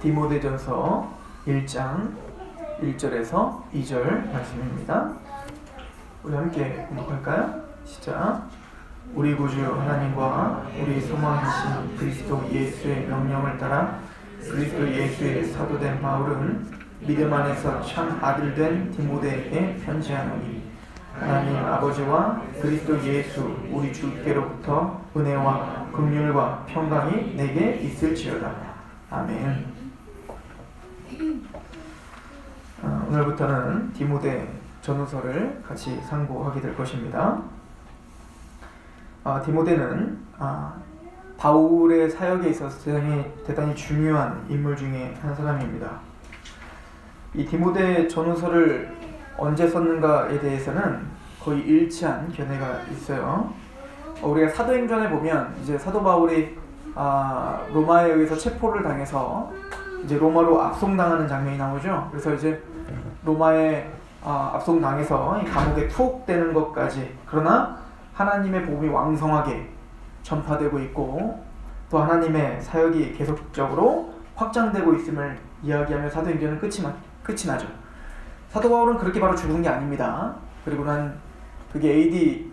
디모데전서 1장 1절에서 2절 말씀입니다. 우리 함께 공독할까요? 시작. 우리 구주 하나님과 우리 소망이신 그리스도 예수의 명령을 따라 그리스도 예수의 사도된 바울은 믿음 안에서 참 아들된 디모데에게 편지하노니 하나님 아버지와 그리스도 예수 우리 주께로부터 은혜와 긍휼과 평강이 내게 있을지어다. 아멘. 오늘부터는 디모데 전후서를 같이 상고하게 될 것입니다. 디모데는 바울의 사역에 있어서 대단히 중요한 인물 중에 한 사람입니다. 이 디모데 전후서를 언제 썼는가에 대해서는 거의 일치한 견해가 있어요. 우리가 사도행전에 보면 이제 사도 바울이 로마에 의해서 체포를 당해서 이제 로마로 압송당하는 장면이 나오죠. 그래서 이제 로마에 압송당해서 감옥에 투옥되는 것까지, 그러나 하나님의 복음이 왕성하게 전파되고 있고 또 하나님의 사역이 계속적으로 확장되고 있음을 이야기하며 사도행전은 끝이 나죠. 사도 바울은 그렇게 바로 죽은 게 아닙니다. 그리고 난 그게 AD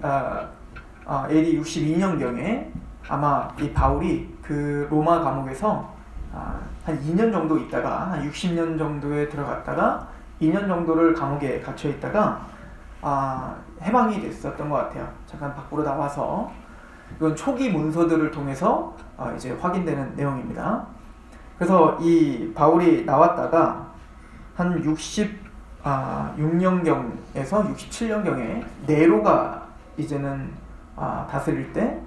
62년경에 아마 이 바울이 그 로마 감옥에서 한 2년 정도 있다가 한 60년 정도에 들어갔다가 2년 정도를 감옥에 갇혀 있다가 해방이 됐었던 것 같아요. 잠깐 밖으로 나와서 이건 초기 문서들을 통해서 이제 확인되는 내용입니다. 그래서 이 바울이 나왔다가 한 66년경에서 67년경에 네로가 이제는 다스릴 때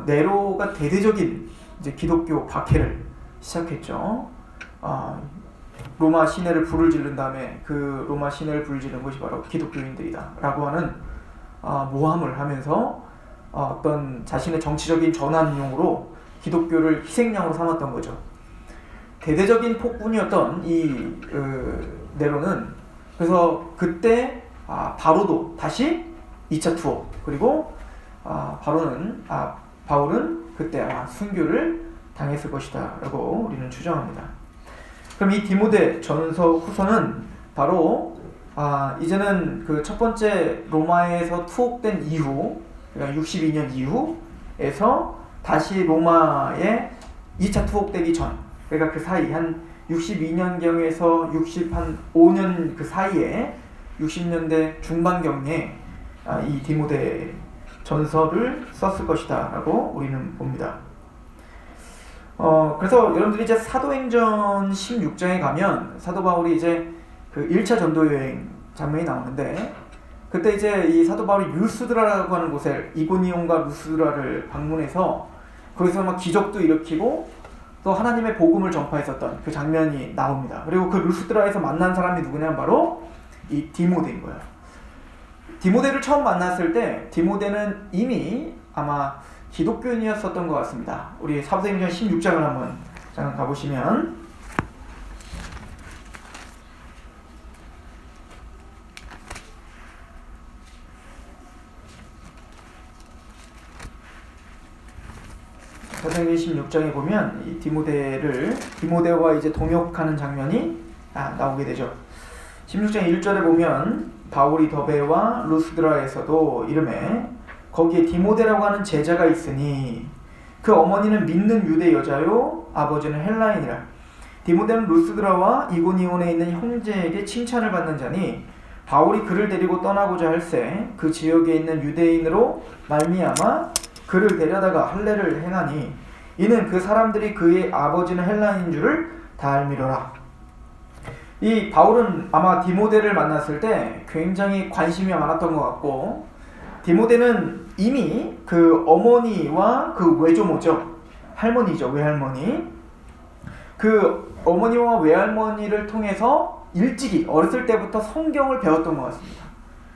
네로가 대대적인 이제 기독교 박해를 시작했죠. 로마 시내를 불을 지른 다음에 그 로마 시내를 불을 지른 것이 바로 기독교인들이다 라고 하는 모함을 하면서 어떤 자신의 정치적인 전환용으로 기독교를 희생양으로 삼았던 거죠. 대대적인 폭군이었던 이 네로는 그래서 그때 바로도 다시 2차 투어, 그리고 바울은 그때 순교를 당했을 것이다 라고 우리는 추정합니다. 그럼 이 디모데 전서 후서는 바로 이제는 그 첫 번째 로마에서 투옥된 이후, 그러니까 62년 이후에서 다시 로마에 2차 투옥되기 전, 그러니까 그 사이 한 62년경에서 65년 그 사이에 60년대 중반경에 이 디모데 전서를 썼을 것이다 라고 우리는 봅니다. 그래서 여러분들이 이제 사도행전 16장에 가면 사도 바울이 이제 그 1차 전도 여행 장면이 나오는데, 그때 이제 이 사도 바울이 루스드라라고 하는 곳에 이고니온과 루스드라를 방문해서 거기서 막 기적도 일으키고 또 하나님의 복음을 전파했었던 그 장면이 나옵니다. 그리고 그 루스드라에서 만난 사람이 누구냐면 바로 이 디모데인 거예요. 디모데를 처음 만났을 때 디모데는 이미 아마 기독교인이었었던 것 같습니다. 우리 사도행전 16장을 한번 잠깐 가보시면 사도행전 16장에 보면 이 디모데와 이제 동역하는 장면이 나오게 되죠. 16장 1절에 보면 바울이 더베와 루스드라에서도 이름에 거기에 디모데라고 하는 제자가 있으니 그 어머니는 믿는 유대 여자요 아버지는 헬라인이라. 디모데는 루스드라와 이고니온에 있는 형제에게 칭찬을 받는 자니 바울이 그를 데리고 떠나고자 할새 그 지역에 있는 유대인으로 말미암아 그를 데려다가 할례를 행하니 이는 그 사람들이 그의 아버지는 헬라인인 줄을 다 알미러라. 이 바울은 아마 디모데를 만났을 때 굉장히 관심이 많았던 것 같고, 디모데는 이미 그 어머니와 그 외조모죠, 할머니죠, 외할머니, 그 어머니와 외할머니를 통해서 일찍이 어렸을 때부터 성경을 배웠던 것 같습니다.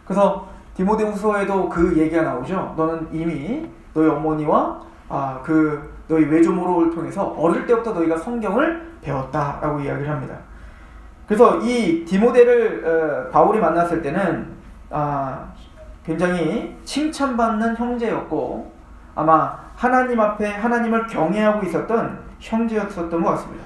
그래서 디모데 후서에도 그 얘기가 나오죠. 너는 이미 너희 어머니와 너희 외조모를 통해서 어릴 때부터 너희가 성경을 배웠다라고 이야기를 합니다. 그래서 이 디모데를 바울이 만났을 때는 굉장히 칭찬받는 형제였고 아마 하나님 앞에 하나님을 경외하고 있었던 형제였었던 것 같습니다.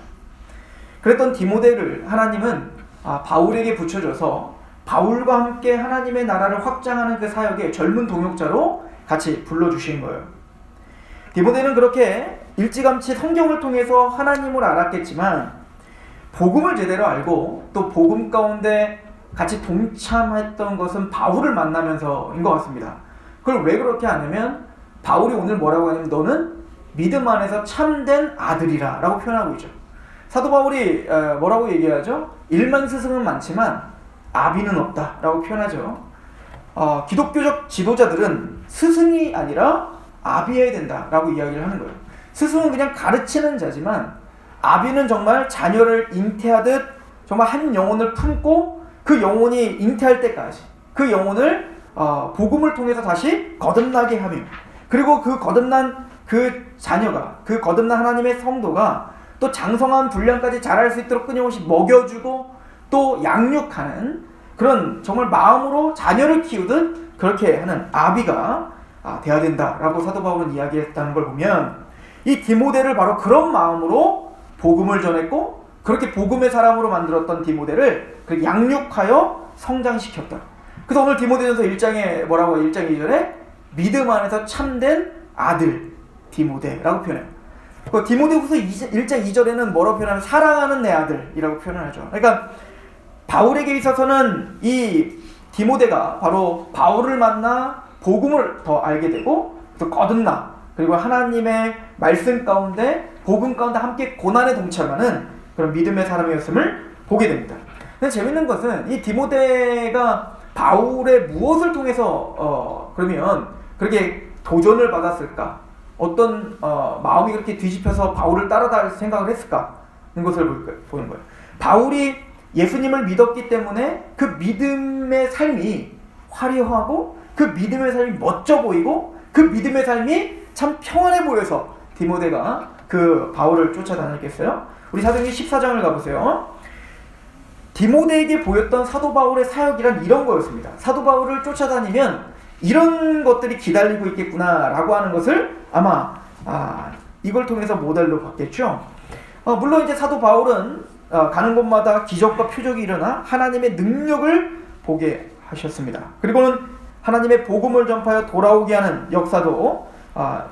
그랬던 디모데를 하나님은 바울에게 붙여줘서 바울과 함께 하나님의 나라를 확장하는 그 사역에 젊은 동역자로 같이 불러주신 거예요. 디모데는 그렇게 일찌감치 성경을 통해서 하나님을 알았겠지만 복음을 제대로 알고 또 복음 가운데 같이 동참했던 것은 바울을 만나면서인 것 같습니다. 그걸 왜 그렇게 하냐면 바울이 오늘 뭐라고 하냐면 너는 믿음 안에서 참된 아들이라 라고 표현하고 있죠. 사도 바울이 뭐라고 얘기하죠? 일만 스승은 많지만 아비는 없다 라고 표현하죠. 기독교적 지도자들은 스승이 아니라 아비여야 된다 라고 이야기를 하는 거예요. 스승은 그냥 가르치는 자지만 아비는 정말 자녀를 잉태하듯 정말 한 영혼을 품고 그 영혼이 잉태할 때까지 그 영혼을 복음을 통해서 다시 거듭나게 하며 그리고 그 거듭난 그 자녀가 그 거듭난 하나님의 성도가 또 장성한 분량까지 자랄 수 있도록 끊임없이 먹여주고 또 양육하는 그런 정말 마음으로 자녀를 키우듯 그렇게 하는 아비가 돼야 된다라고 사도 바울은 이야기했다는 걸 보면 이 디모데를 바로 그런 마음으로 복음을 전했고 그렇게 복음의 사람으로 만들었던 디모데를 그렇게 양육하여 성장시켰다. 그래서 오늘 디모데전서 1장에 뭐라고 1장 2절에 믿음 안에서 참된 아들 디모데라고 표현해요. 디모데후서 1장 2절에는 뭐라고 표현하면 사랑하는 내 아들이라고 표현을 하죠. 그러니까 바울에게 있어서는 이 디모데가 바로 바울을 만나 복음을 더 알게 되고 또 거듭나 그리고 하나님의 말씀 가운데 복음 가운데 함께 고난에 동참하는 그런 믿음의 사람이었음을 보게 됩니다. 근데 재밌는 것은 이 디모데가 바울의 무엇을 통해서 그러면 그렇게 도전을 받았을까? 어떤 마음이 그렇게 뒤집혀서 바울을 따라다닐 생각을 했을까? 하는 것을 보는 거예요. 바울이 예수님을 믿었기 때문에 그 믿음의 삶이 화려하고 그 믿음의 삶이 멋져 보이고 그 믿음의 삶이 참 평안해 보여서 디모데가 그 바울을 쫓아다녔겠어요? 우리 사도행전 14장을 가보세요. 디모데에게 보였던 사도 바울의 사역이란 이런 거였습니다. 사도 바울을 쫓아다니면 이런 것들이 기다리고 있겠구나 라고 하는 것을 아마 이걸 통해서 모델로 봤겠죠. 물론 이제 사도 바울은 가는 곳마다 기적과 표적이 일어나 하나님의 능력을 보게 하셨습니다. 그리고는 하나님의 복음을 전파하여 돌아오게 하는 역사도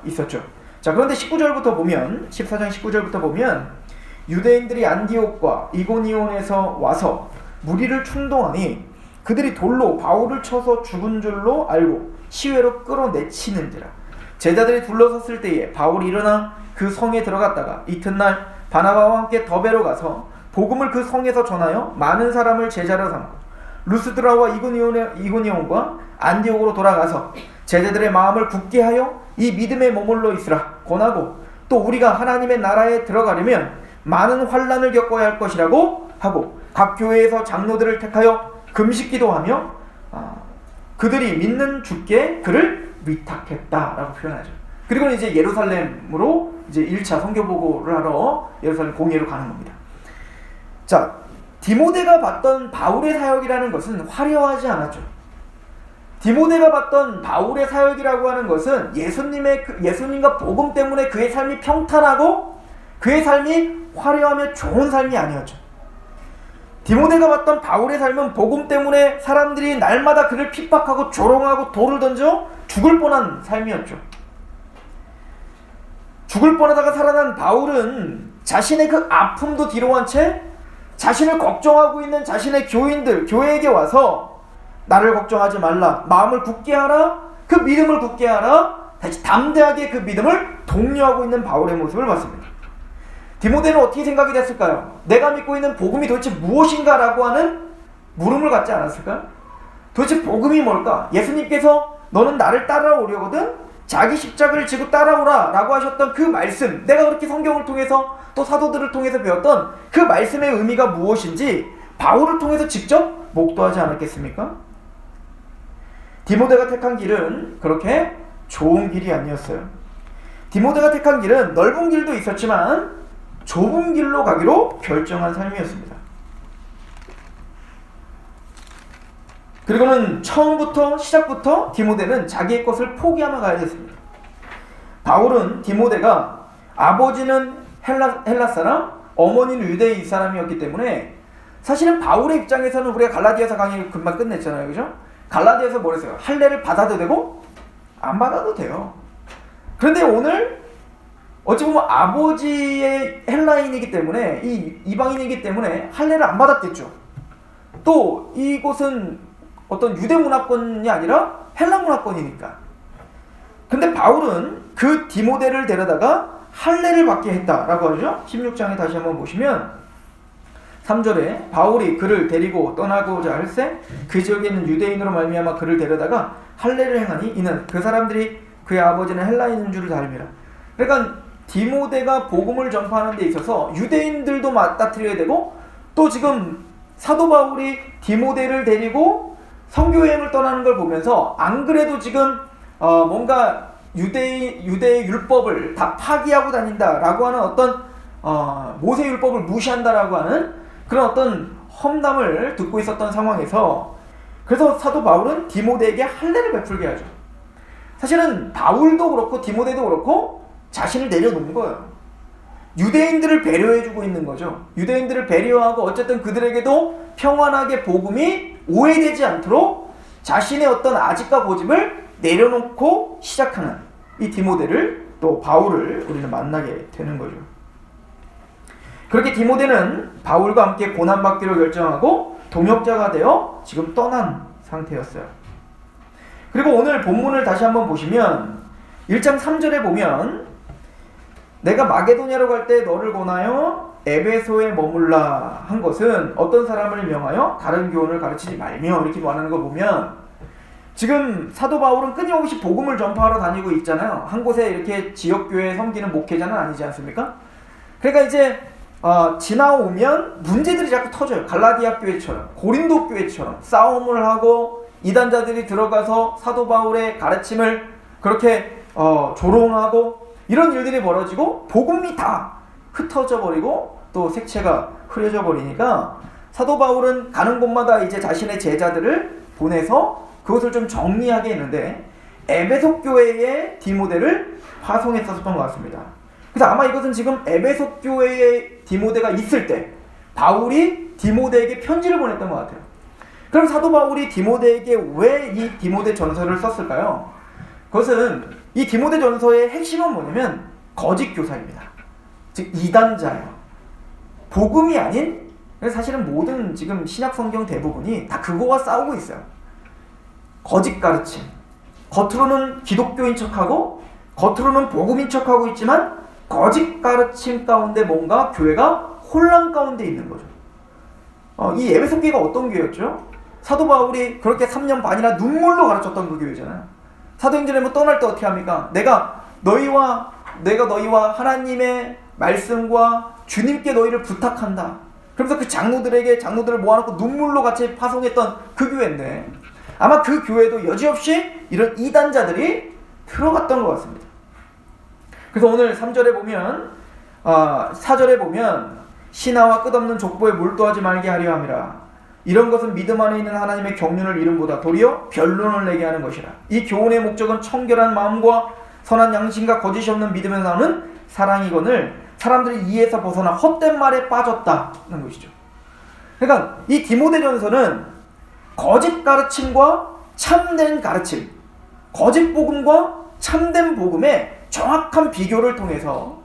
있었죠. 자, 그런데 19절부터 보면 14장 19절부터 보면 유대인들이 안디옥과 이고니온에서 와서 무리를 충동하니 그들이 돌로 바울을 쳐서 죽은 줄로 알고 시외로 끌어내치는지라. 제자들이 둘러섰을 때에 바울이 일어나 그 성에 들어갔다가 이튿날 바나바와 함께 더베로 가서 복음을 그 성에서 전하여 많은 사람을 제자로 삼고 루스드라와 이고니온과 안디옥으로 돌아가서 제자들의 마음을 굳게 하여 이 믿음에 머물러 있으라 권하고 또 우리가 하나님의 나라에 들어가려면 많은 환난을 겪어야 할 것이라고 하고 각 교회에서 장로들을 택하여 금식기도하며 그들이 믿는 주께 그를 위탁했다라고 표현하죠. 그리고 이제 예루살렘으로 이제 1차 선교보고를 하러 예루살렘 공예로 가는 겁니다. 자, 디모데가 봤던 바울의 사역이라는 것은 화려하지 않았죠. 디모데가 봤던 바울의 사역이라고 하는 것은 예수님과 복음 때문에 그의 삶이 평탄하고 그의 삶이 화려하며 좋은 삶이 아니었죠. 디모데가 봤던 바울의 삶은 복음 때문에 사람들이 날마다 그를 핍박하고 조롱하고 돌을 던져 죽을 뻔한 삶이었죠. 죽을 뻔하다가 살아난 바울은 자신의 그 아픔도 뒤로한 채 자신을 걱정하고 있는 자신의 교인들, 교회에게 와서 나를 걱정하지 말라, 마음을 굳게 하라, 그 믿음을 굳게 하라, 다시 담대하게 그 믿음을 독려하고 있는 바울의 모습을 봤습니다. 디모데는 어떻게 생각이 됐을까요? 내가 믿고 있는 복음이 도대체 무엇인가 라고 하는 물음을 갖지 않았을까요? 도대체 복음이 뭘까? 예수님께서 너는 나를 따라오려거든 자기 십자가를 지고 따라오라 라고 하셨던 그 말씀, 내가 그렇게 성경을 통해서 또 사도들을 통해서 배웠던 그 말씀의 의미가 무엇인지 바울을 통해서 직접 목도하지 않았겠습니까? 디모데가 택한 길은 그렇게 좋은 길이 아니었어요. 디모데가 택한 길은 넓은 길도 있었지만 좁은 길로 가기로 결정한 삶이었습니다. 그리고는 시작부터 디모데는 자기의 것을 포기하며 가야 됐습니다. 바울은 디모데가 아버지는 헬라 사람, 어머니는 유대인 사람이었기 때문에 사실은 바울의 입장에서는 우리가 갈라디아서 강의 금방 끝냈잖아요. 그죠? 갈라디아서 뭐랬어요? 할례를 받아도 되고 안 받아도 돼요. 그런데 오늘 어찌 보면 아버지의 헬라인이기 때문에 이방인이기 때문에 할례를 안 받았겠죠. 또 이곳은 어떤 유대 문화권이 아니라 헬라 문화권이니까. 근데 바울은 그 디모데를 데려다가 할례를 받게 했다라고 하죠. 16장에 다시 한번 보시면 3절에 바울이 그를 데리고 떠나고자 할새 그 지역에 있는 유대인으로 말미암아 그를 데려다가 할례를 행하니 이는 그 사람들이 그의 아버지는 헬라인인 줄을 다 알미라. 그러니까 디모데가 복음을 전파하는 데 있어서 유대인들도 맞닥뜨려야 되고 또 지금 사도 바울이 디모데를 데리고 선교여행을 떠나는 걸 보면서 안 그래도 지금 뭔가 유대의 율법을 다 파기하고 다닌다라고 하는 어떤 모세 율법을 무시한다라고 하는 그런 어떤 험담을 듣고 있었던 상황에서 그래서 사도 바울은 디모데에게 할례를 베풀게 하죠. 사실은 바울도 그렇고 디모데도 그렇고 자신을 내려놓은 거예요. 유대인들을 배려해주고 있는 거죠. 유대인들을 배려하고 어쨌든 그들에게도 평안하게 복음이 오해되지 않도록 자신의 어떤 아집과 고집을 내려놓고 시작하는 이 디모데를 또 바울을 우리는 만나게 되는 거죠. 그렇게 디모데는 바울과 함께 고난받기로 결정하고 동역자가 되어 지금 떠난 상태였어요. 그리고 오늘 본문을 다시 한번 보시면 1장 3절에 보면 내가 마게도냐로 갈 때 너를 권하여 에베소에 머물라 한 것은 어떤 사람을 명하여 다른 교훈을 가르치지 말며 이렇게 말하는 거 보면 지금 사도 바울은 끊임없이 복음을 전파하러 다니고 있잖아요. 한 곳에 이렇게 지역교회에 섬기는 목회자는 아니지 않습니까? 그러니까 이제 지나오면 문제들이 자꾸 터져요. 갈라디아 교회처럼 고린도 교회처럼 싸움을 하고 이단자들이 들어가서 사도 바울의 가르침을 그렇게 조롱하고 이런 일들이 벌어지고 복음이 다 흩어져 버리고 또 색채가 흐려져 버리니까 사도 바울은 가는 곳마다 이제 자신의 제자들을 보내서 그것을 좀 정리하게 했는데 에베소 교회에 디모데를 파송했었던 것 같습니다. 그래서 아마 이것은 지금 에베소 교회에 디모데가 있을 때 바울이 디모데에게 편지를 보냈던 것 같아요. 그럼 사도 바울이 디모데에게 왜 이 디모데 전서를 썼을까요? 그것은 이 디모데 전서의 핵심은 뭐냐면 거짓 교사입니다. 즉 이단자예요. 복음이 아닌 사실은 모든 지금 신약 성경 대부분이 다 그거와 싸우고 있어요. 거짓 가르침. 겉으로는 기독교인 척하고 겉으로는 복음인 척하고 있지만 거짓 가르침 가운데 뭔가 교회가 혼란 가운데 있는 거죠. 이 에베소 교회가 어떤 교회였죠? 사도 바울이 그렇게 3년 반이나 눈물로 가르쳤던 그 교회잖아요. 사도행전에 뭐 떠날 때 어떻게 합니까? 내가 너희와 하나님의 말씀과 주님께 너희를 부탁한다. 그러면서 그 장로들을 모아놓고 눈물로 같이 파송했던 그 교회인데 아마 그 교회도 여지없이 이런 이단자들이 들어갔던 것 같습니다. 그래서 오늘 3절에 보면 4절에 보면 신하와 끝없는 족보에 몰두하지 말게 하려 함이라. 이런 것은 믿음 안에 있는 하나님의 경륜을 이름보다 도리어 변론을 내게 하는 것이라. 이 교훈의 목적은 청결한 마음과 선한 양심과 거짓이 없는 믿음에서 나오는 사랑이거늘 사람들이 이에서 벗어나 헛된 말에 빠졌다는 것이죠. 그러니까 이 디모데전서는 거짓 가르침과 참된 가르침, 거짓 복음과 참된 복음의 정확한 비교를 통해서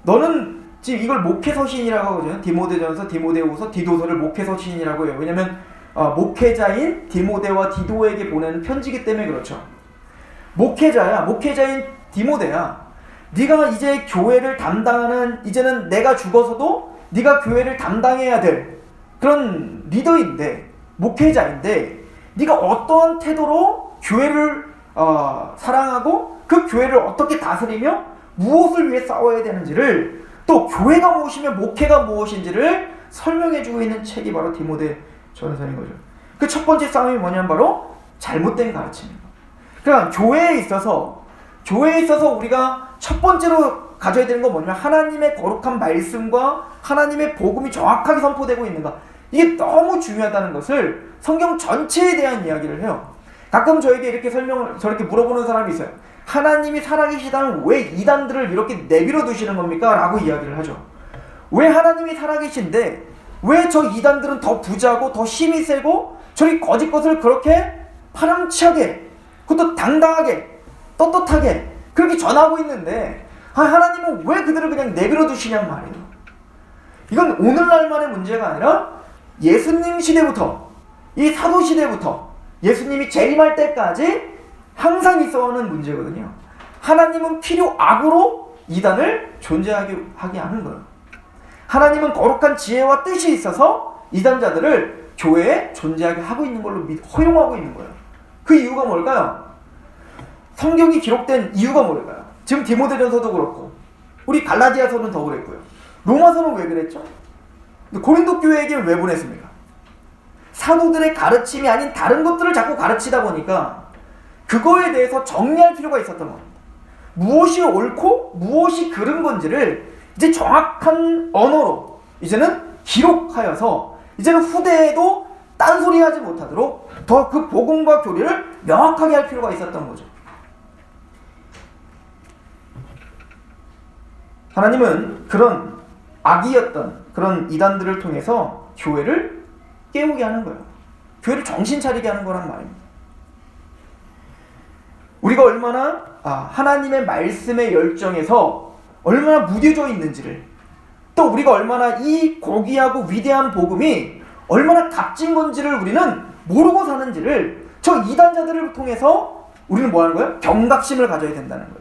너는 지금 이걸 목회서신이라고 하거든요. 디모데전서, 디모데후서, 디도서를 목회서신이라고 해요. 왜냐하면 목회자인 디모데와 디도에게 보내는 편지기 때문에 그렇죠. 목회자인 디모데야. 네가 이제 교회를 담당하는 이제는 내가 죽어서도 네가 교회를 담당해야 될 그런 리더인데 목회자인데 네가 어떠한 태도로 교회를 사랑하고 그 교회를 어떻게 다스리며 무엇을 위해 싸워야 되는지를 또 교회가 무엇이며 목회가 무엇인지를 설명해주고 있는 책이 바로 디모데 전서인 거죠. 그 첫 번째 싸움이 뭐냐면 바로 잘못된 가르침입니다. 그러니까 교회에 있어서 우리가 첫 번째로 가져야 되는 건 뭐냐면 하나님의 거룩한 말씀과 하나님의 복음이 정확하게 선포되고 있는가. 이게 너무 중요하다는 것을 성경 전체에 대한 이야기를 해요. 가끔 저에게 저렇게 물어보는 사람이 있어요. 하나님이 살아계시다면 왜 이단들을 이렇게 내버려 두시는 겁니까? 라고 이야기를 하죠. 왜 하나님이 살아계신데 왜 저 이단들은 더 부자고 더 힘이 세고 저리 거짓 것을 그렇게 파렴치하게, 그것도 당당하게 떳떳하게 그렇게 전하고 있는데 하나님은 왜 그들을 그냥 내버려 두시냔 말이에요. 이건 오늘날만의 문제가 아니라 예수님 시대부터, 이 사도 시대부터 예수님이 재림할 때까지 항상 있어오는 문제거든요. 하나님은 필요 악으로 이단을 존재하게 하는 거예요. 하나님은 거룩한 지혜와 뜻이 있어서 이단자들을 교회에 존재하게 하고 있는 걸로 허용하고 있는 거예요. 그 이유가 뭘까요? 성경이 기록된 이유가 뭘까요? 지금 디모데전서도 그렇고 우리 갈라디아서는 더 그랬고요. 로마서는 왜 그랬죠? 고린도 교회에게 왜 보냈습니까? 사도들의 가르침이 아닌 다른 것들을 자꾸 가르치다 보니까 그거에 대해서 정리할 필요가 있었던 겁니다. 무엇이 옳고 무엇이 그른 건지를 이제 정확한 언어로 이제는 기록하여서 이제는 후대에도 딴소리 하지 못하도록 더 그 복음과 교리를 명확하게 할 필요가 있었던 거죠. 하나님은 그런 악이었던 그런 이단들을 통해서 교회를 깨우게 하는 거예요. 교회를 정신 차리게 하는 거란 말입니다. 우리가 얼마나 하나님의 말씀의 열정에서 얼마나 무뎌져 있는지를, 또 우리가 얼마나 이 고귀하고 위대한 복음이 얼마나 값진 건지를 우리는 모르고 사는지를 저 이단자들을 통해서 우리는 뭐 하는 거예요? 경각심을 가져야 된다는 거예요.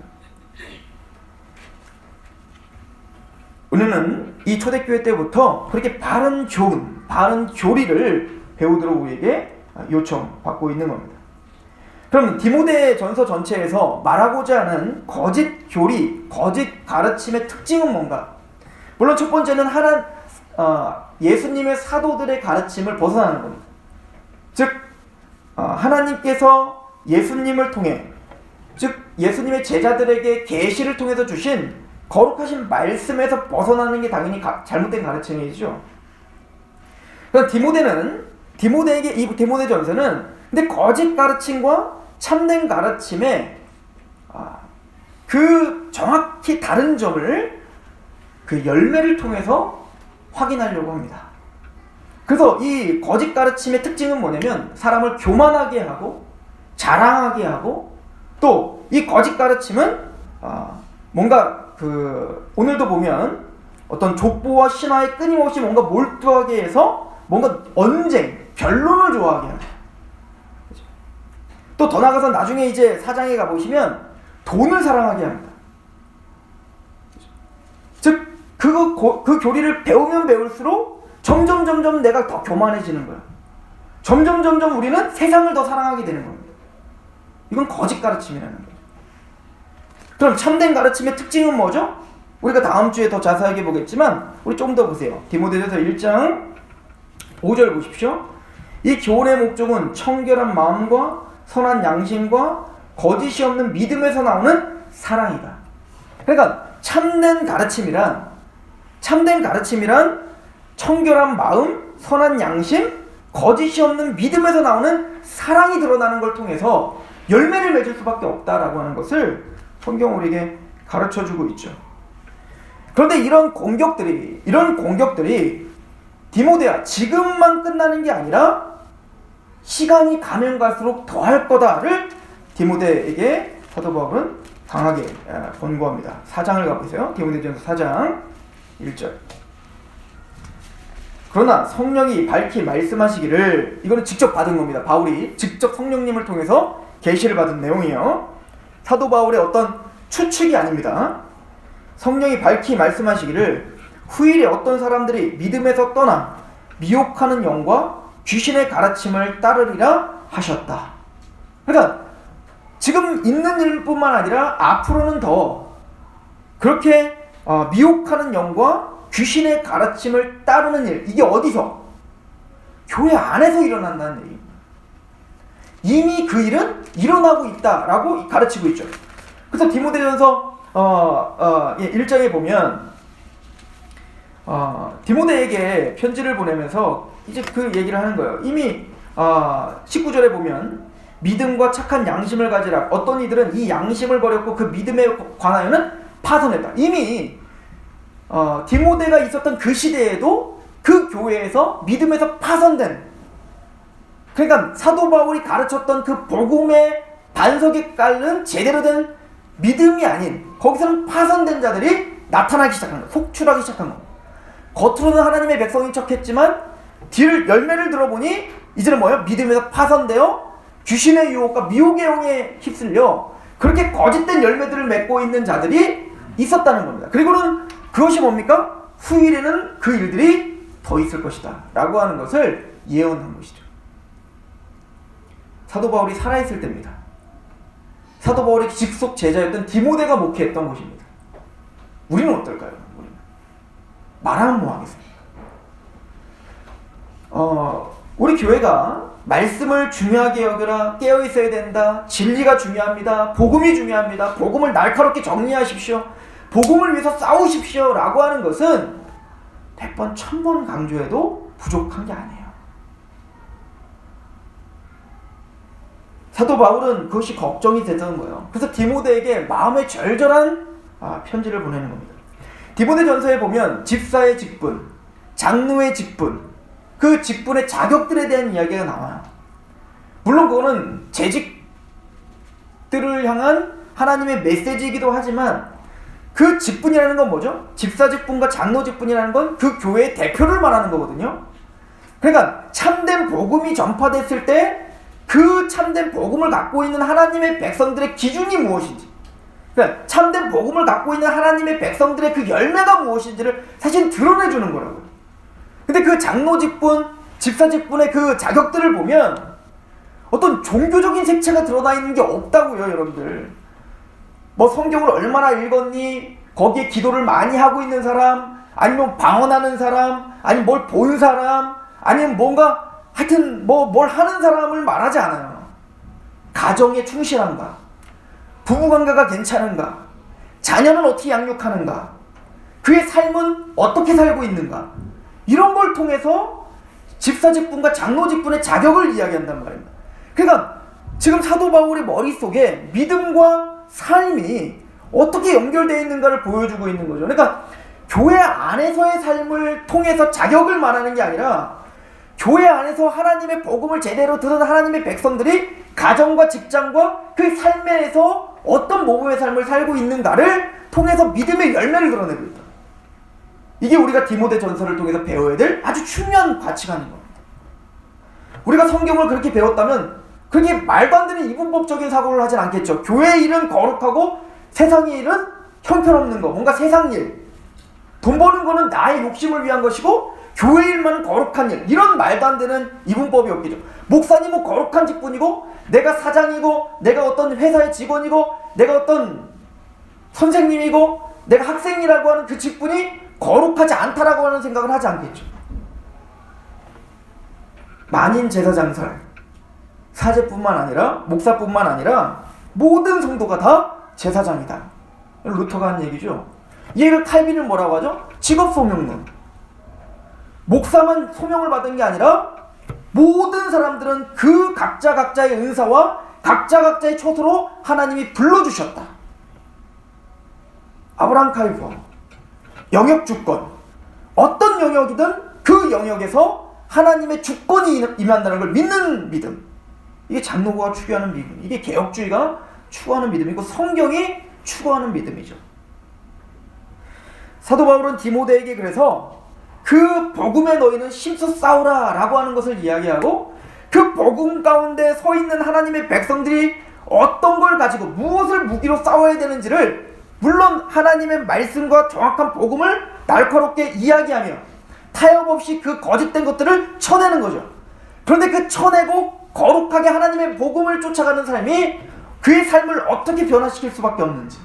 우리는 이 초대교회 때부터 그렇게 바른 교훈, 바른 교리를 배우도록 우리에게 요청받고 있는 겁니다. 그럼 디모데전서 전체에서 말하고자 하는 거짓 교리, 거짓 가르침의 특징은 뭔가? 물론 첫 번째는 예수님의 사도들의 가르침을 벗어나는 겁니다. 즉 하나님께서 예수님을 통해, 즉 예수님의 제자들에게 계시를 통해서 주신 거룩하신 말씀에서 벗어나는 게 당연히 잘못된 가르침이죠. 그래서 디모데에게 이 디모데전서는 근데 거짓 가르침과 참된 가르침의 그 정확히 다른 점을 그 열매를 통해서 확인하려고 합니다. 그래서 이 거짓 가르침의 특징은 뭐냐면 사람을 교만하게 하고 자랑하게 하고, 또 이 거짓 가르침은 뭔가 오늘도 보면 어떤 족보와 신화에 끊임없이 뭔가 몰두하게 해서 뭔가 언쟁, 변론을 좋아하게 하죠. 또 더 나아가서 나중에 이제 사장에 가보시면 돈을 사랑하게 합니다. 즉 그 교리를 배우면 배울수록 점점 내가 더 교만해지는 거예요. 점점 우리는 세상을 더 사랑하게 되는 겁니다. 이건 거짓 가르침이라는 거예요. 그럼 참된 가르침의 특징은 뭐죠? 우리가 다음 주에 더 자세하게 보겠지만 우리 조금 더 보세요. 디모데전서 1장 5절 보십시오. 이 교훈의 목적은 청결한 마음과 선한 양심과 거짓이 없는 믿음에서 나오는 사랑이다. 그러니까 참된 가르침이란 청결한 마음, 선한 양심, 거짓이 없는 믿음에서 나오는 사랑이 드러나는 걸 통해서 열매를 맺을 수밖에 없다라고 하는 것을 성경 우리에게 가르쳐주고 있죠. 그런데 이런 공격들이 디모데야 지금만 끝나는 게 아니라 시간이 가면 갈수록 더할 거다를 디모데에게 사도 바울은 강하게 권고합니다. 4장을 가보세요. 디모데전서 4장 1절. 그러나 성령이 밝히 말씀하시기를, 이거는 직접 받은 겁니다. 바울이 직접 성령님을 통해서 계시를 받은 내용이에요. 사도 바울의 어떤 추측이 아닙니다. 성령이 밝히 말씀하시기를 후일에 어떤 사람들이 믿음에서 떠나 미혹하는 영과 귀신의 가르침을 따르리라 하셨다. 그러니까 지금 있는 일뿐만 아니라 앞으로는 더 그렇게 미혹하는 영과 귀신의 가르침을 따르는 일, 이게 어디서? 교회 안에서 일어난다는 얘기입니다. 이미 그 일은 일어나고 있다라고 가르치고 있죠. 그래서 디모데전서 1장에 보면 디모데에게 편지를 보내면서 이제 그 얘기를 하는 거예요. 이미 19절에 보면 믿음과 착한 양심을 가지라. 어떤 이들은 이 양심을 버렸고 그 믿음에 관하여는 파선했다. 이미 디모데가 있었던 그 시대에도 그 교회에서 믿음에서 파손된, 그러니까 사도 바울이 가르쳤던 그 복음의 반석에 깔린 제대로 된 믿음이 아닌, 거기서는 파손된 자들이 나타나기 시작한 거예요. 속출하기 시작한 거예요. 겉으로는 하나님의 백성인 척했지만 뒤를 열매를 들어보니 이제는 뭐예요? 믿음에서 파손되어 귀신의 유혹과 미혹의 영에 휩쓸려 그렇게 거짓된 열매들을 맺고 있는 자들이 있었다는 겁니다. 그리고는 그것이 뭡니까? 후일에는 그 일들이 더 있을 것이다 라고 하는 것을 예언한 것이죠. 사도 바울이 살아있을 때입니다. 사도 바울의 직속 제자였던 디모데가 목회했던 곳입니다. 우리는 어떨까요? 우리는 말하면 뭐 하겠습니까? 우리 교회가 말씀을 중요하게 여겨라, 깨어 있어야 된다, 진리가 중요합니다, 복음이 중요합니다, 복음을 날카롭게 정리하십시오, 복음을 위해서 싸우십시오 라고 하는 것은 100번 1000번 강조해도 부족한 게 아니에요. 사도 바울은 그것이 걱정이 됐던 거예요. 그래서 디모데에게 마음의 절절한 편지를 보내는 겁니다. 디모데전서에 보면 집사의 직분, 장로의 직분, 그 직분의 자격들에 대한 이야기가 나와요. 물론 그거는 재직들을 향한 하나님의 메시지이기도 하지만 그 직분이라는 건 뭐죠? 집사 직분과 장로 직분이라는 건 그 교회의 대표를 말하는 거거든요. 그러니까 참된 복음이 전파됐을 때 그 참된 복음을 갖고 있는 하나님의 백성들의 기준이 무엇인지, 그러니까 참된 복음을 갖고 있는 하나님의 백성들의 그 열매가 무엇인지를 사실 드러내주는 거라고요. 근데 그 장로 직분, 집사 직분의 그 자격들을 보면 어떤 종교적인 색채가 드러나 있는 게 없다고요, 여러분들. 뭐 성경을 얼마나 읽었니? 거기에 기도를 많이 하고 있는 사람, 아니면 방언하는 사람, 아니면 뭘 본 사람, 아니면 뭔가 하여튼 뭘 하는 사람을 말하지 않아요. 가정에 충실한가? 부부관계가 괜찮은가? 자녀는 어떻게 양육하는가? 그의 삶은 어떻게 살고 있는가? 이런 걸 통해서 집사 직분과 장로 직분의 자격을 이야기한단 말입니다. 그러니까 지금 사도 바울의 머릿속에 믿음과 삶이 어떻게 연결되어 있는가를 보여주고 있는 거죠. 그러니까 교회 안에서의 삶을 통해서 자격을 말하는 게 아니라 교회 안에서 하나님의 복음을 제대로 들은 하나님의 백성들이 가정과 직장과 그 삶에서 어떤 모범의 삶을 살고 있는가를 통해서 믿음의 열매를 드러내고 있다. 이게 우리가 디모데 전서를 통해서 배워야 될 아주 중요한 가치관인 겁니다. 우리가 성경을 그렇게 배웠다면 그게 말도 안 되는 이분법적인 사고를 하진 않겠죠. 교회의 일은 거룩하고 세상의 일은 형편없는 거, 뭔가 세상 일, 돈 버는 거는 나의 욕심을 위한 것이고 교회 일만은 거룩한 일, 이런 말도 안 되는 이분법이 없겠죠. 목사님은 거룩한 직분이고 내가 사장이고 내가 어떤 회사의 직원이고 내가 어떤 선생님이고 내가 학생이라고 하는 그 직분이 거룩하지 않다라고 하는 생각을 하지 않겠죠. 만인 제사장살, 사제뿐만 아니라 목사뿐만 아니라 모든 성도가 다 제사장이다. 루터가 한 얘기죠. 얘를 칼빈은 뭐라고 하죠? 직업 소명론. 목사만 소명을 받은 게 아니라 모든 사람들은 그 각자의 은사와 각자의 처소로 하나님이 불러주셨다. 아브라함 칼빈, 영역 주권, 어떤 영역이든 그 영역에서 하나님의 주권이 임한다는 걸 믿는 믿음, 이게 장로교가 추구하는 믿음, 이게 개혁주의가 추구하는 믿음이고 성경이 추구하는 믿음이죠. 사도 바울은 디모데에게 그래서 그 복음에 너희는 힘써 싸우라 라고 하는 것을 이야기하고, 그 복음 가운데 서 있는 하나님의 백성들이 어떤 걸 가지고 무엇을 무기로 싸워야 되는지를, 물론 하나님의 말씀과 정확한 복음을 날카롭게 이야기하며 타협 없이 그 거짓된 것들을 쳐내는 거죠. 그런데 그 쳐내고 거룩하게 하나님의 복음을 쫓아가는 삶이 그의 삶을 어떻게 변화시킬 수밖에 없는지,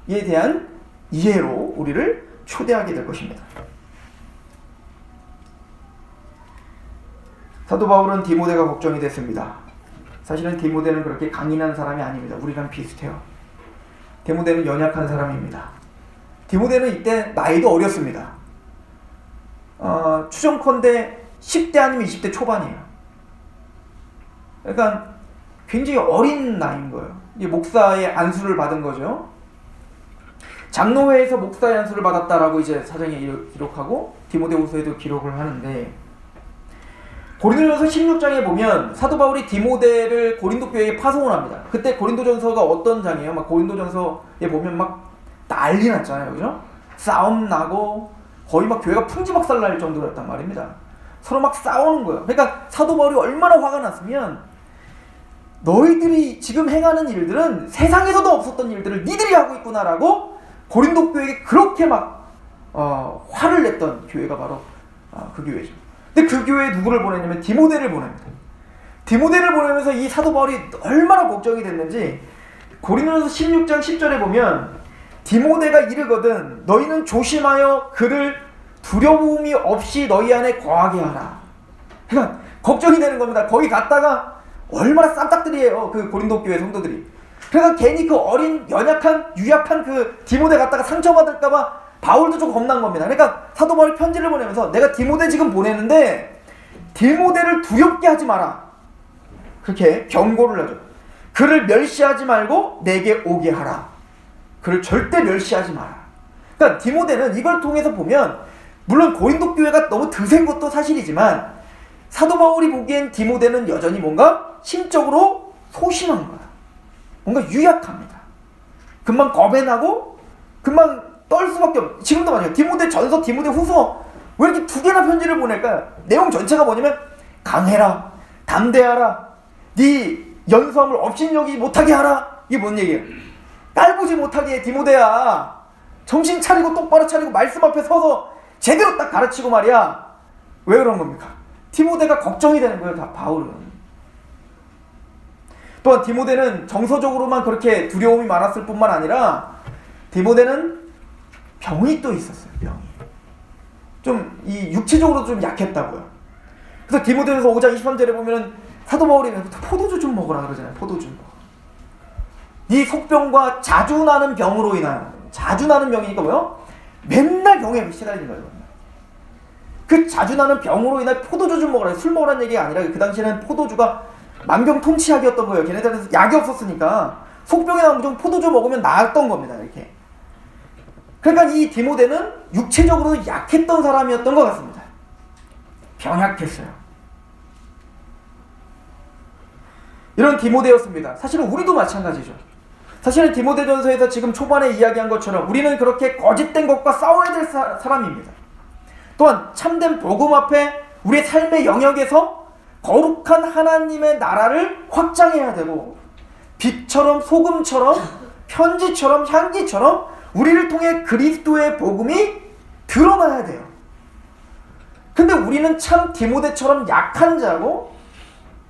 이에 대한 이해로 우리를 초대하게 될 것입니다. 사도 바울은 디모데가 걱정이 됐습니다. 사실은 디모데는 그렇게 강인한 사람이 아닙니다. 우리랑 비슷해요. 디모데는 연약한 사람입니다. 디모데는 이때 나이도 어렸습니다. 추정컨대 10대 아니면 20대 초반이에요. 그러니까 굉장히 어린 나이인 거예요. 이제 목사의 안수를 받은 거죠. 장로회에서 목사 연수를 받았다라고 이제 사장에 기록하고 디모데후서에도 기록을 하는데, 고린도전서 16장에 보면 사도 바울이 디모데를 고린도 교회에 파송을 합니다. 그때 고린도전서가 어떤 장이에요? 막 고린도전서에 보면 막 난리 났잖아요, 그죠? 싸움 나고 거의 막 교회가 풍지박살 날 정도였단 말입니다. 서로 막 싸우는 거예요. 그러니까 사도 바울이 얼마나 화가 났으면, 너희들이 지금 행하는 일들은 세상에서도 없었던 일들을 니들이 하고 있구나라고 고린도 교회에 그렇게 막 화를 냈던 교회가 바로 그 교회죠. 근데 그 교회에 누구를 보내냐면 디모데를 보냅니다. 디모데를 보내면서 이 사도 바울이 얼마나 걱정이 됐는지 고린도전서 16장 10절에 보면, 디모데가 이르거든 너희는 조심하여 그를 두려움이 없이 너희 안에 거하게 하라. 그러니까 걱정이 되는 겁니다. 거기 갔다가 얼마나 쌈딱들이에요, 그 고린도 교회 성도들이. 그러니까 괜히 그 어린 연약한 유약한 그 디모데 갔다가 상처받을까봐 바울도 좀 겁난 겁니다. 그러니까 사도 바울이 편지를 보내면서 내가 디모데 지금 보내는데 디모데를 두렵게 하지 마라, 그렇게 경고를 하죠. 그를 멸시하지 말고 내게 오게 하라. 그를 절대 멸시하지 마라. 그러니까 디모데는 이걸 통해서 보면, 물론 고린도 교회가 너무 드센 것도 사실이지만 사도 바울이 보기엔 디모데는 여전히 뭔가 심적으로 소심한 거야. 뭔가 유약합니다. 금방 겁에 나고 금방 떨 수밖에 없어. 지금도 마찬가지야. 디모데 전서, 디모데 후서 왜 이렇게 두 개나 편지를 보낼까? 내용 전체가 뭐냐면 강해라, 담대하라, 네 연소함을 업신여기지 못하게 하라. 이게 뭔 얘기예요? 깔보지 못하게 해, 디모데야. 정신 차리고 똑바로 차리고 말씀 앞에 서서 제대로 딱 가르치고 말이야. 왜 그런 겁니까? 디모데가 걱정이 되는 거예요, 다 바울은. 또한 디모데는 정서적으로만 그렇게 두려움이 많았을 뿐만 아니라 디모데는 병이 또 있었어요. 병이 좀 이 육체적으로 좀 약했다고요. 그래서 디모데전서 5장 23절에 보면은 사도 바울이 포도주 좀 먹으라 그러잖아요. 포도주. 네 속병과 자주 나는 병으로 인하여, 자주 나는 병이니까 뭐요? 맨날 병에 시달리는 거예요. 그 자주 나는 병으로 인하여 포도주 좀 먹으라. 술 먹으라는 얘기가 아니라 그 당시에는 포도주가 만병통치약이었던 거예요. 걔네들은 약이 없었으니까 속병에 나면 좀 포도주 먹으면 나았던 겁니다. 이렇게. 그러니까 이 디모데는 육체적으로 약했던 사람이었던 것 같습니다. 병약했어요. 이런 디모데였습니다. 사실은 우리도 마찬가지죠. 사실은 디모데전서에서 지금 초반에 이야기한 것처럼 우리는 그렇게 거짓된 것과 싸워야 될 사람입니다. 또한 참된 복음 앞에 우리의 삶의 영역에서 거룩한 하나님의 나라를 확장해야 되고, 빛처럼 소금처럼 편지처럼 향기처럼 우리를 통해 그리스도의 복음이 드러나야 돼요. 근데 우리는 참 디모데처럼 약한 자고,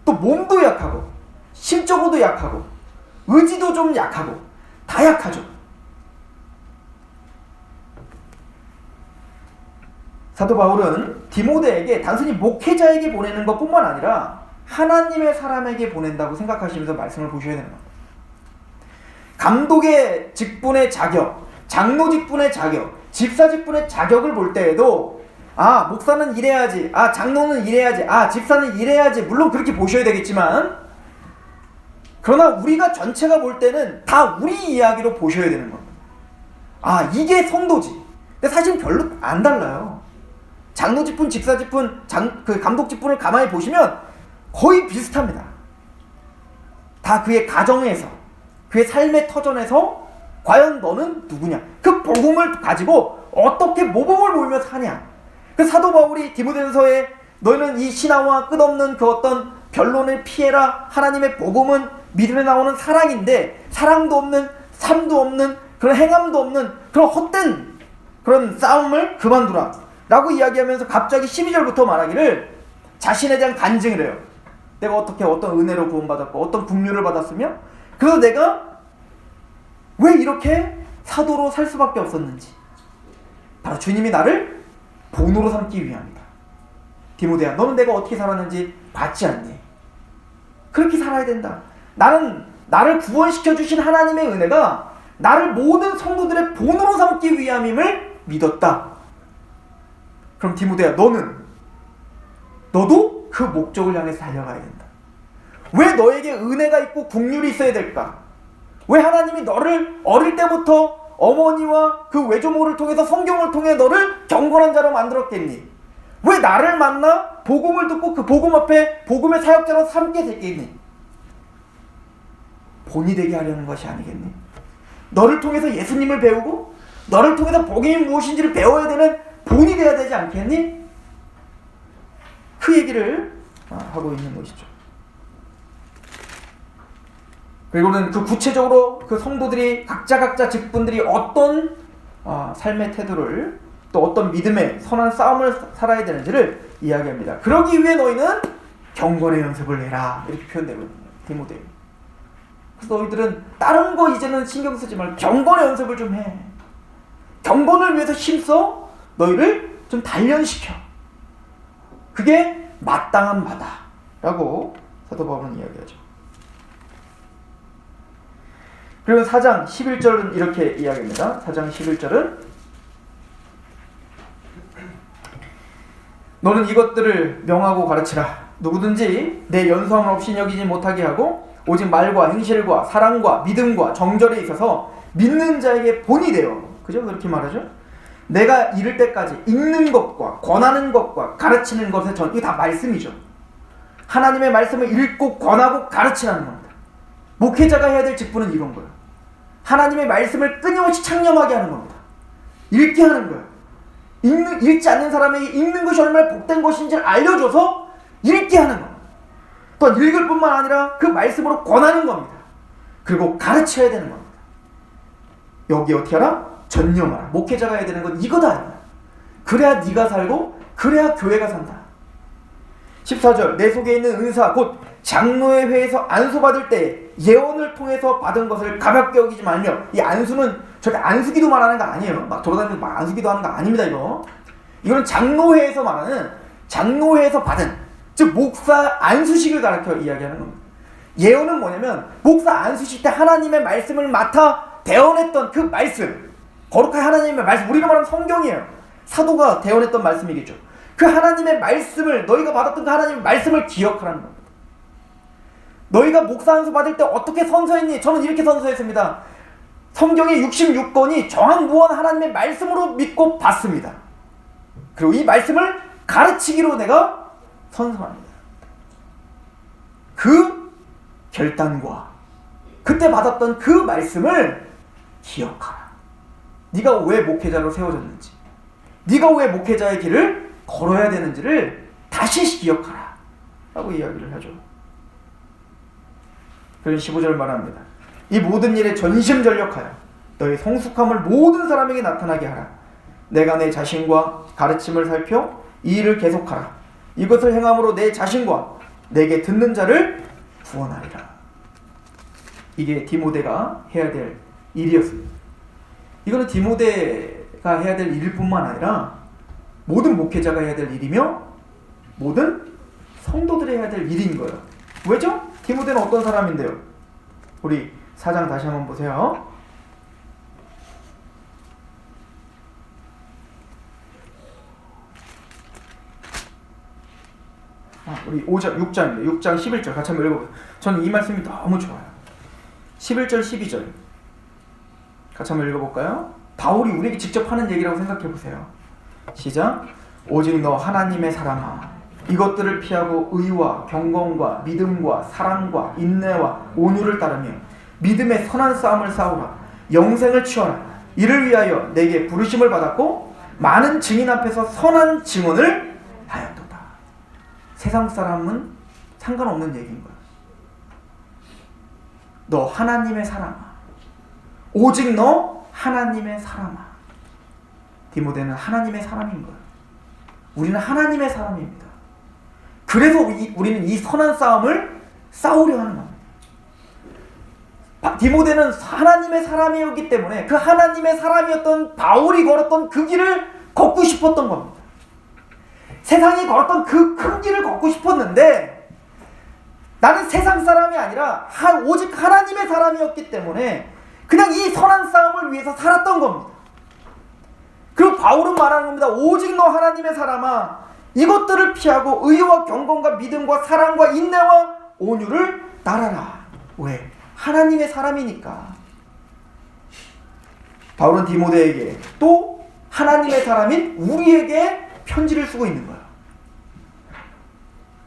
또 몸도 약하고 심적으로도 약하고 의지도 좀 약하고 다 약하죠. 사도 바울은 디모데에게 단순히 목회자에게 보내는 것뿐만 아니라 하나님의 사람에게 보낸다고 생각하시면서 말씀을 보셔야 되는 겁니다. 감독의 직분의 자격, 장로 직분의 자격, 집사 직분의 자격을 볼 때에도 목사는 이래야지, 장로는 이래야지, 집사는 이래야지, 물론 그렇게 보셔야 되겠지만, 그러나 우리가 전체가 볼 때는 다 우리 이야기로 보셔야 되는 겁니다. 이게 성도지. 근데 사실 별로 안 달라요. 장로 직분, 집사 직분, 그 감독 직분을 가만히 보시면 거의 비슷합니다. 다 그의 가정에서, 그의 삶의 터전에서 과연 너는 누구냐? 그 복음을 가지고 어떻게 모범을 보이며 사냐? 그 사도 바울이 디모데전서에 너희는 이 신화와 끝없는 그 어떤 변론을 피해라. 하나님의 복음은 믿음에 나오는 사랑인데, 사랑도 없는, 삶도 없는, 그런 행함도 없는 그런 헛된 그런 싸움을 그만두라 라고 이야기하면서 갑자기 12절부터 말하기를 자신에 대한 간증을 해요. 내가 어떻게 어떤 은혜로 구원받았고 어떤 긍휼을 받았으며, 그래서 내가 왜 이렇게 사도로 살 수밖에 없었는지, 바로 주님이 나를 본으로 삼기 위함이다. 디모데야, 너는 내가 어떻게 살았는지 봤지 않니? 그렇게 살아야 된다. 나를 구원시켜 주신 하나님의 은혜가 나를 모든 성도들의 본으로 삼기 위함임을 믿었다. 그럼 디모데야, 너도 그 목적을 향해서 달려가야 된다. 왜 너에게 은혜가 있고 긍휼이 있어야 될까? 왜 하나님이 너를 어릴 때부터 어머니와 그 외조모를 통해서 성경을 통해 너를 경건한 자로 만들었겠니? 왜 나를 만나 복음을 듣고 그 복음 앞에 복음의 사역자로 삼게 됐겠니? 본이 되게 하려는 것이 아니겠니? 너를 통해서 예수님을 배우고 너를 통해서 복음이 무엇인지를 배워야 되는 본이 되어야 되지 않겠니? 그 얘기를 하고 있는 것이죠. 그리고는 그 구체적으로 그 성도들이 각자 직분들이 어떤 삶의 태도를 또 어떤 믿음의 선한 싸움을 살아야 되는지를 이야기합니다. 그러기 위해 너희는 경건의 연습을 해라, 이렇게 표현되거든요. 디모데. 그래서 너희들은 다른 거 이제는 신경 쓰지 말고 경건의 연습을 좀 해. 경건을 위해서 힘써 너희를 좀 단련시켜. 그게 마땅한 바다라고 사도 바울은 이야기하죠. 그리고 4장 11절은 이렇게 이야기합니다. 4장 11절은 너는 이것들을 명하고 가르치라. 누구든지 내 연수함을 없이 여기지 못하게 하고 오직 말과 행실과 사랑과 믿음과 정절에 있어서 믿는 자에게 본이 되어, 그죠? 그렇게 말하죠. 내가 이를 때까지 읽는 것과 권하는 것과 가르치는 것에 이게 다 말씀이죠. 하나님의 말씀을 읽고 권하고 가르치라는 겁니다. 목회자가 해야 될 직분은 이런 거예요. 하나님의 말씀을 끊임없이 창념하게 하는 겁니다. 읽게 하는 거예요. 읽지 않는 사람에게 읽는 것이 얼마나 복된 것인지를 알려줘서 읽게 하는 겁니다. 또한 읽을 뿐만 아니라 그 말씀으로 권하는 겁니다. 그리고 가르쳐야 되는 겁니다. 여기 어떻게 하라? 전념하라. 목회자가 해야 되는 건 이거다. 그래야 네가 살고 그래야 교회가 산다. 14절 내 속에 있는 은사 곧 장로의 회에서 안수받을 때 예언을 통해서 받은 것을 가볍게 여기지 말며, 이 안수는 절대 안수기도 말하는 거 아니에요. 막 돌아다니면서 막 안수기도 하는 거 아닙니다. 이거는 장로회에서 말하는, 장로회에서 받은, 즉 목사 안수식을 가르쳐 이야기하는 겁니다. 예언은 뭐냐면 목사 안수식 때 하나님의 말씀을 맡아 대언했던 그 말씀, 거룩한 하나님의 말씀, 우리가 말하면 성경이에요. 사도가 대언했던 말씀이겠죠. 그 하나님의 말씀을, 너희가 받았던 그 하나님의 말씀을 기억하라는 겁니다. 너희가 목사 안수 받을 때 어떻게 선서했니? 저는 이렇게 선서했습니다. 성경의 66권이 정황무원 하나님의 말씀으로 믿고 받습니다. 그리고 이 말씀을 가르치기로 내가 선서합니다. 그 결단과 그때 받았던 그 말씀을 기억하라. 네가 왜 목회자로 세워졌는지, 네가 왜 목회자의 길을 걸어야 되는지를 다시 기억하라 라고 이야기를 하죠. 그런 15절 말합니다. 이 모든 일에 전심전력하여 너의 성숙함을 모든 사람에게 나타나게 하라. 내가 내 자신과 가르침을 살펴 이 일을 계속하라. 이것을 행함으로 내 자신과 내게 듣는 자를 구원하리라. 이게 디모데가 해야 될 일이었습니다. 이거는 디모데가 해야 될 일일 뿐만 아니라 모든 목회자가 해야 될 일이며 모든 성도들이 해야 될 일인 거예요. 왜죠? 디모데는 어떤 사람인데요? 우리 4장 다시 한번 보세요. 우리 6장입니다. 6장 11절 같이 한번 읽어보세요. 저는 이 말씀이 너무 좋아요. 11절 12절 같이 한번 읽어볼까요? 바울이 우리에게 직접 하는 얘기라고 생각해보세요. 시작. 오직 너 하나님의 사람아, 이것들을 피하고 의와 경건과 믿음과 사랑과 인내와 온유를 따르며 믿음의 선한 싸움을 싸우라. 영생을 취하라. 이를 위하여 내게 부르심을 받았고 많은 증인 앞에서 선한 증언을 하였도다. 세상 사람은 상관없는 얘기인 거야. 너 하나님의 사람아, 오직 너 하나님의 사람아. 디모데는 하나님의 사람인 거야. 우리는 하나님의 사람입니다. 그래서 우리는 이 선한 싸움을 싸우려 하는 겁니다. 디모데는 하나님의 사람이었기 때문에 그 하나님의 사람이었던 바울이 걸었던 그 길을 걷고 싶었던 겁니다. 세상이 걸었던 그 큰 길을 걷고 싶었는데 나는 세상 사람이 아니라 오직 하나님의 사람이었기 때문에 그냥 이 선한 싸움을 위해서 살았던 겁니다. 그리고 바울은 말하는 겁니다. 오직 너 하나님의 사람아, 이것들을 피하고 의와 경건과 믿음과 사랑과 인내와 온유를 따라라. 왜? 하나님의 사람이니까. 바울은 디모데에게 또 하나님의 사람인 우리에게 편지를 쓰고 있는 거예요.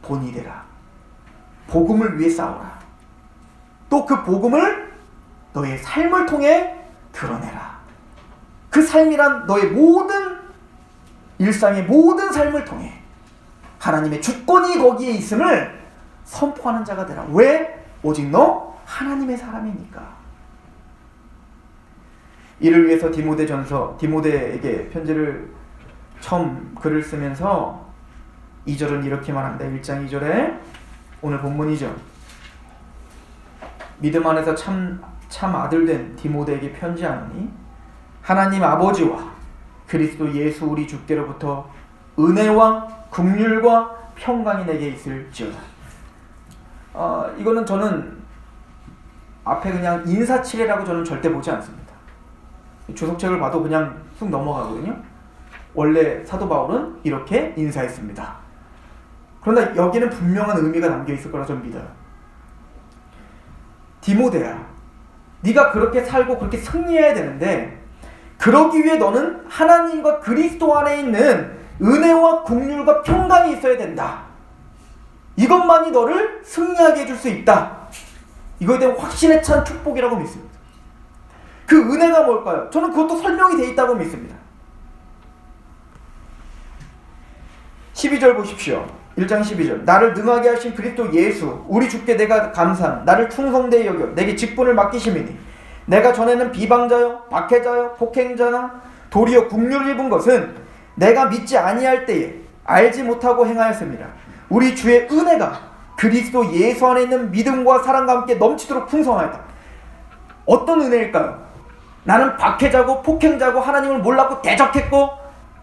본이 되라. 복음을 위해 싸우라. 또 그 복음을 너의 삶을 통해 드러내라. 그 삶이란 너의 모든 일상의 모든 삶을 통해 하나님의 주권이 거기에 있음을 선포하는 자가 되라. 왜? 오직 너 하나님의 사람이니까. 이를 위해서 디모데에게 편지를 처음 글을 쓰면서 2절은 이렇게 말합니다. 1장 2절에 오늘 본문이죠. 믿음 안에서 참 아들된 디모데에게 편지하노니 하나님 아버지와 그리스도 예수 우리 주께로부터 은혜와 긍휼과 평강이 내게 있을지어다. 이거는 저는 앞에 그냥 인사치레라고 저는 절대 보지 않습니다. 주석책을 봐도 그냥 쑥 넘어가거든요. 원래 사도 바울은 이렇게 인사했습니다. 그러나 여기는 분명한 의미가 담겨 있을 거라 저는 믿어요. 디모데야, 네가 그렇게 살고 그렇게 승리해야 되는데 그러기 위해 너는 하나님과 그리스도 안에 있는 은혜와 긍휼과 평강이 있어야 된다. 이것만이 너를 승리하게 해줄 수 있다. 이거에 대한 확신에 찬 축복이라고 믿습니다. 그 은혜가 뭘까요? 저는 그것도 설명이 되어 있다고 믿습니다. 12절 보십시오. 1장 12절. 나를 능하게 하신 그리스도 예수 우리 주께 내가 감사함. 나를 충성되이 여겨 내게 직분을 맡기심이니 내가 전에는 비방자요 박해자요 폭행자나 도리어 국률을 입은 것은 내가 믿지 아니할 때에 알지 못하고 행하였습니다. 우리 주의 은혜가 그리스도 예수 안에 있는 믿음과 사랑과 함께 넘치도록 풍성하였다. 어떤 은혜일까요? 나는 박해자고 폭행자고 하나님을 몰랐고 대적했고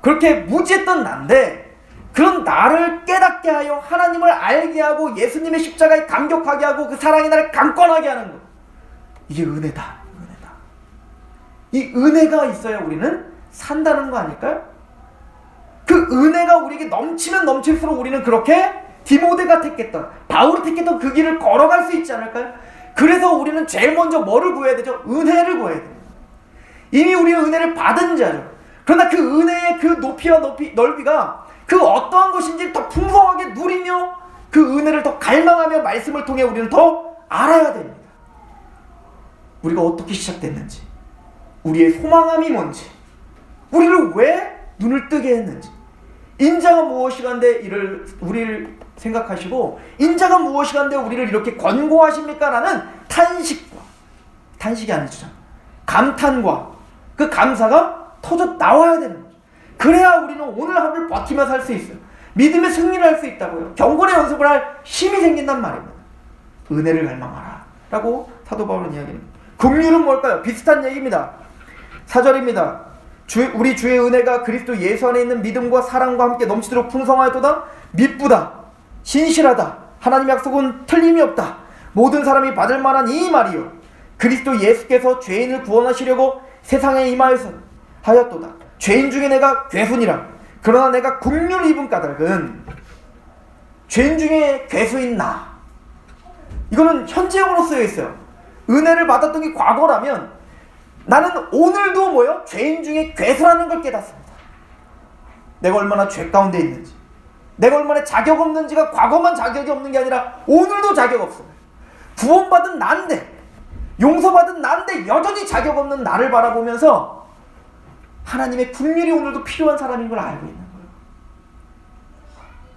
그렇게 무지했던 난데 그런 나를 깨닫게 하여 하나님을 알게 하고 예수님의 십자가에 감격하게 하고 그 사랑이 나를 강권하게 하는 것. 이게 은혜다. 은혜다. 이 은혜가 있어야 우리는 산다는 거 아닐까요? 그 은혜가 우리에게 넘치면 넘칠수록 우리는 그렇게 디모데가 택했던 바울이 택했던 그 길을 걸어갈 수 있지 않을까요? 그래서 우리는 제일 먼저 뭐를 구해야 되죠? 은혜를 구해야 돼요. 이미 우리는 은혜를 받은 자죠. 그러나 그 은혜의 그 높이와 넓이가 그 어떠한 것인지 더 풍성하게 누리며 그 은혜를 더 갈망하며 말씀을 통해 우리는 더 알아야 됩니다. 우리가 어떻게 시작됐는지, 우리의 소망함이 뭔지, 우리를 왜 눈을 뜨게 했는지, 인자가 무엇이간데 우리를 생각하시고 인자가 무엇이간데 우리를 이렇게 권고하십니까? 라는 탄식이 아니죠. 감탄과 그 감사가 터져 나와야 되는 거죠. 그래야 우리는 오늘 하루를 버티며 살 수 있어요. 믿음의 승리를 할 수 있다고요. 경건의 연습을 할 힘이 생긴단 말입니다. 은혜를 갈망하라 라고 사도 바울은 이야기합니다. 긍휼은 뭘까요? 비슷한 얘기입니다. 4절입니다. 우리 주의 은혜가 그리스도 예수 안에 있는 믿음과 사랑과 함께 넘치도록 풍성하였도다. 미쁘다. 신실하다. 하나님의 약속은 틀림이 없다. 모든 사람이 받을 만한 이 말이요 그리스도 예수께서 죄인을 구원하시려고 세상에 임하였도다. 죄인 중에 내가 괴순이라. 그러나 내가 긍휼을 입은 까닭은 죄인 중에 괴수인 나. 이거는 현재형으로 쓰여 있어요. 은혜를 받았던 게 과거라면 나는 오늘도 뭐요? 죄인 중에 괴수라는 걸 깨닫습니다. 내가 얼마나 죄 가운데 있는지, 내가 얼마나 자격 없는지가 과거만 자격이 없는 게 아니라 오늘도 자격 없어요. 구원받은 난데, 용서받은 난데 여전히 자격 없는 나를 바라보면서 하나님의 긍휼이 오늘도 필요한 사람인 걸 알고 있는 거예요.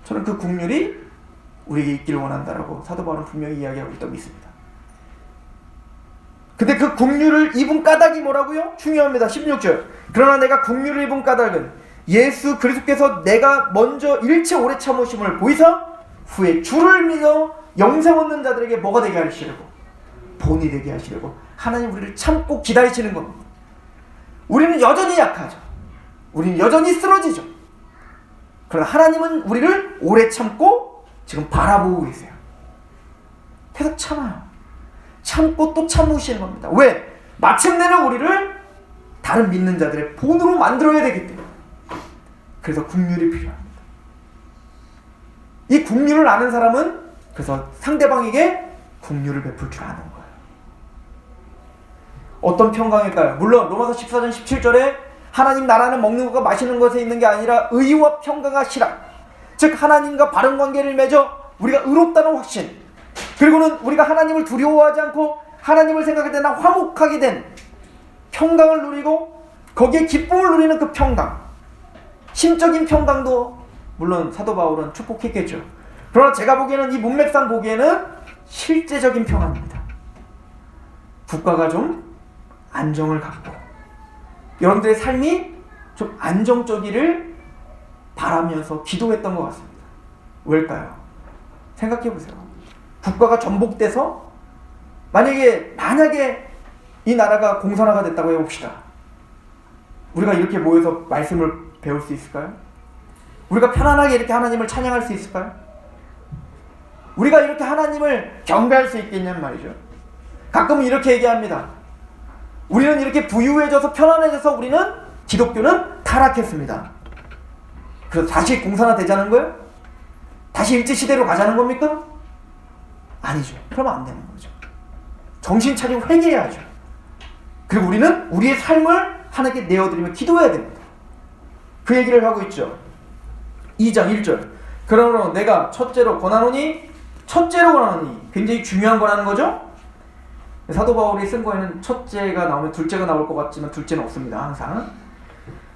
저는 그 긍휼이 우리에게 있기를 원한다라고 사도 바울은 분명히 이야기하고 있다고 믿습니다. 근데 그 긍휼을 입은 까닭이 뭐라고요? 중요합니다. 16절. 그러나 내가 긍휼을 입은 까닭은 예수 그리스도께서 내가 먼저 일체 오래 참으심을 보이사 후에 주를 믿어 영생 얻는 자들에게 뭐가 되게 하시려고? 본이 되게 하시려고 하나님 우리를 참고 기다리시는 겁니다. 우리는 여전히 약하죠. 우리는 여전히 쓰러지죠. 그러나 하나님은 우리를 오래 참고 지금 바라보고 계세요. 계속 참아요. 참고 또 참으시는 겁니다. 왜? 마침내는 우리를 다른 믿는 자들의 본으로 만들어야 되기 때문에. 그래서 긍휼이 필요합니다. 이 긍휼을 아는 사람은 그래서 상대방에게 긍휼을 베풀 줄 아는 거예요. 어떤 평강일까요? 물론 로마서 14장 17절에 하나님 나라는 먹는 것과 마시는 것에 있는 게 아니라 의와 평강과 실학, 즉 하나님과 바른 관계를 맺어 우리가 의롭다는 확신, 그리고는 우리가 하나님을 두려워하지 않고 하나님을 생각할 때나 화목하게 된 평강을 누리고 거기에 기쁨을 누리는 그 평강, 심적인 평강도 물론 사도 바울은 축복했겠죠. 그러나 제가 보기에는 이 문맥상 보기에는 실제적인 평안입니다. 국가가 좀 안정을 갖고 여러분들의 삶이 좀 안정적이를 바라면서 기도했던 것 같습니다. 왜일까요? 생각해 보세요. 국가가 전복돼서 만약에 이 나라가 공산화가 됐다고 해봅시다. 우리가 이렇게 모여서 말씀을 배울 수 있을까요? 우리가 편안하게 이렇게 하나님을 찬양할 수 있을까요? 우리가 이렇게 하나님을 경배할 수 있겠냔 말이죠. 가끔은 이렇게 얘기합니다. 우리는 이렇게 부유해져서 편안해져서 우리는 기독교는 타락했습니다. 그래서 다시 공산화 되자는 거예요? 다시 일제시대로 가자는 겁니까? 아니죠. 그러면 안 되는 거죠. 정신 차리고 회개해야죠. 그리고 우리는 우리의 삶을 하나님께 내어드리며 기도해야 됩니다. 그 얘기를 하고 있죠. 2장 1절. 그러므로 내가 첫째로 권하노니 굉장히 중요한 거라는 거죠. 사도 바울이 쓴 거에는 첫째가 나오면 둘째가 나올 것 같지만 둘째는 없습니다. 항상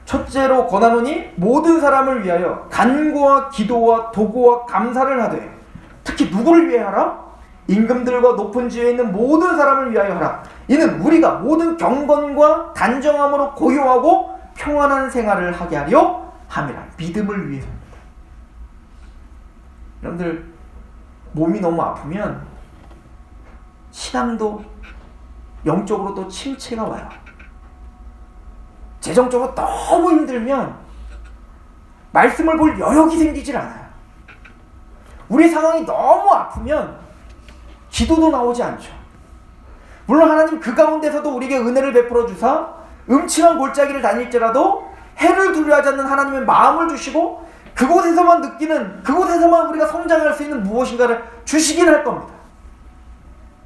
첫째로 권하노니 모든 사람을 위하여 간구와 기도와 도구와 감사를 하되, 특히 누구를 위해 하라? 임금들과 높은 지위에 있는 모든 사람을 위하여 하라. 이는 우리가 모든 경건과 단정함으로 고요하고 평안한 생활을 하게 하려 함이라. 믿음을 위해서입니다. 여러분들 몸이 너무 아프면 신앙도 영적으로 또 침체가 와요. 재정적으로 너무 힘들면 말씀을 볼 여력이 생기질 않아요. 우리 상황이 너무 아프면 기도도 나오지 않죠. 물론 하나님 그 가운데서도 우리에게 은혜를 베풀어 주사 음침한 골짜기를 다닐지라도 해를 두려워하지 않는 하나님의 마음을 주시고 그곳에서만 우리가 성장할 수 있는 무엇인가를 주시긴 할 겁니다.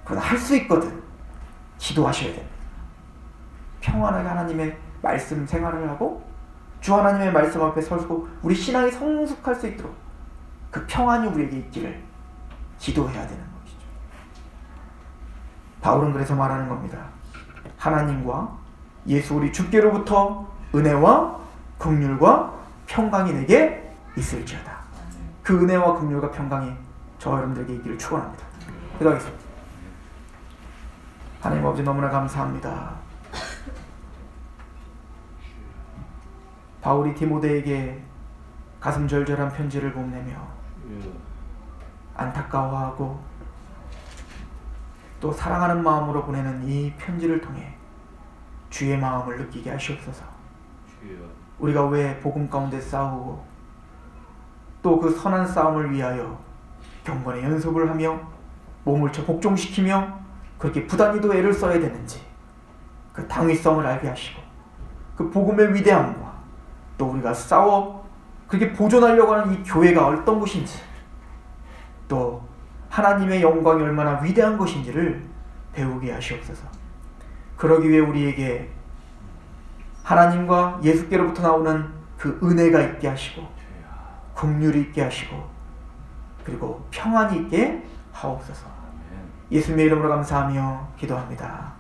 그러나 할 수 있거든. 기도하셔야 됩니다. 평안하게 하나님의 말씀 생활을 하고 주 하나님의 말씀 앞에 서고 우리 신앙이 성숙할 수 있도록 그 평안이 우리에게 있기를 기도해야 되는 것이죠. 바울은 그래서 말하는 겁니다. 하나님과 예수 우리 주께로부터 은혜와 긍휼과 평강이 내게 있을지어다. 그 은혜와 긍휼과 평강이 저와 여러분들에게 있기를 축원합니다. 기도하겠습니다. 하나님 아버지 너무나 감사합니다. 바울이 디모데에게 가슴 절절한 편지를 보내며 안타까워하고 또 사랑하는 마음으로 보내는 이 편지를 통해 주의 마음을 느끼게 하시옵소서. 우리가 왜 복음 가운데 싸우고 또 그 선한 싸움을 위하여 경건의 연습을 하며 몸을 복종시키며 그렇게 부단히도 애를 써야 되는지 그 당위성을 알게 하시고 그 복음의 위대함과 또 우리가 싸워 그렇게 보존하려고 하는 이 교회가 어떤 곳인지 또 하나님의 영광이 얼마나 위대한 것인지를 배우게 하시옵소서. 그러기 위해 우리에게 하나님과 예수께로부터 나오는 그 은혜가 있게 하시고 긍휼이 있게 하시고 그리고 평안이 있게 하옵소서. 예수님의 이름으로 감사하며 기도합니다.